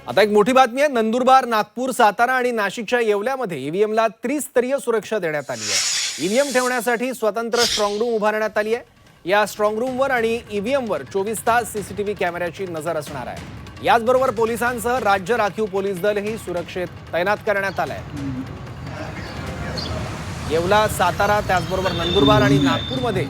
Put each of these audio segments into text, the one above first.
आता एक मोठी बातमी आहे। नंदुरबार, नागपूर, सातारा आणि नाशिकच्या येवल्यामध्ये ईव्हीएमला त्रिस्तरीय सुरक्षा देण्यात आली आहे। ईव्हीएम ठेवण्यासाठी स्वतंत्र स्ट्रॉंग रूम उभारण्यात आली आहे। या स्ट्रॉंग रूमवर आणि ईव्हीएमवर 24 तास सीसीटीव्ही कॅमेऱ्याची नजर असणार आहे। याचबरोबर पोलिसांसह राज्य राखीव पोलीस दलही सुरक्षेत तैनात करण्यात आलं आहे। येवला, सातारा, त्याचबरोबर नंदुरबार आणि नागपूरमध्ये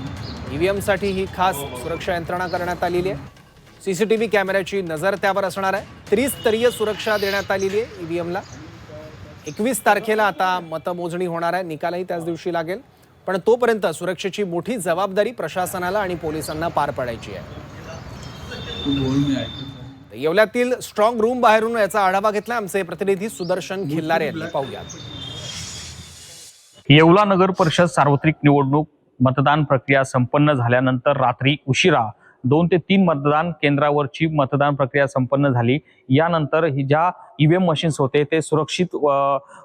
ईव्हीएमसाठी ही खास सुरक्षा यंत्रणा करण्यात आलेली आहे। सीसीटीव्ही कॅमेऱ्याची नजर त्यावर असणार आहे। त्रिस्तरीय सुरक्षा देण्यात आलेली आहे ईव्हीएमला। 21 तारखेला आता मतमोजणी होणार आहे, निकालही त्याच दिवशी लागेल, पण तोपर्यंत सुरक्षेची मोठी जबाबदारी प्रशासनाला आणि पोलिसांना पार पाडायची आहे। येवल्यातील स्ट्रॉंग रूम बाहेरून याचा आढावा घेतला आमचे प्रतिनिधी सुदर्शन खिल्लारे यांनी। पाहूयात। येवला नगर परिषद सार्वत्रिक निवडणूक मतदान प्रक्रिया संपन्न झाल्यानंतर रात्री उशिरा 2 ते 3 मतदान केंद्रावरची मतदान प्रक्रिया संपन्न झाली। यानंतर ही ज्या ईव्हीएम मशीन्स होते ते सुरक्षित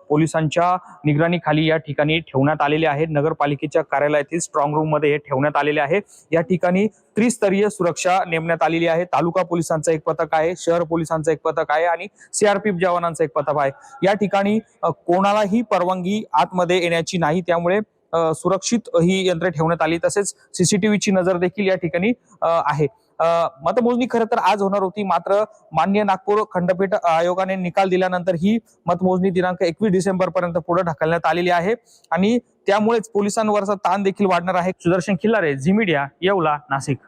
पोलिसांच्या निगराणीखाली या ठिकाणी ठेवण्यात आलेले आहेत। नगरपालिकेच्या कार्यालयातील स्ट्रॉंग रूम मध्ये हे ठेवण्यात आलेले आहे। या ठिकाणी त्रिस्तरीय सुरक्षा नेमण्यात आलेली आहे। तालुका पोलिसांचा एक पथक आहे, शहर पोलिसांचा एक पथक आहे आणि सीआरपीएफ जवानांचा एक पथक आहे। या ठिकाणी कोणालाही परवानगी आतमध्ये येण्याची नाही, त्यामुळे सुरक्षित ही यंत्रे ठेवण्यात आली। तसेच सीसीटीव्हीची नजर देखील या ठिकाणी आहे। मतमोजणी खरं तर आज होणार होती, मात्र माननीय नागपूर खंडपीठ आयोगाने निकाल दिल्यानंतर ही मतमोजणी दिनांक 21 डिसेंबर पर्यंत पुढे ढकलण्यात आलेली आहे आणि त्यामुळेच पोलिसांवरचा ताण देखील वाढणार आहे। सुदर्शन खिल्लारे, झी मीडिया, येवला, नाशिक।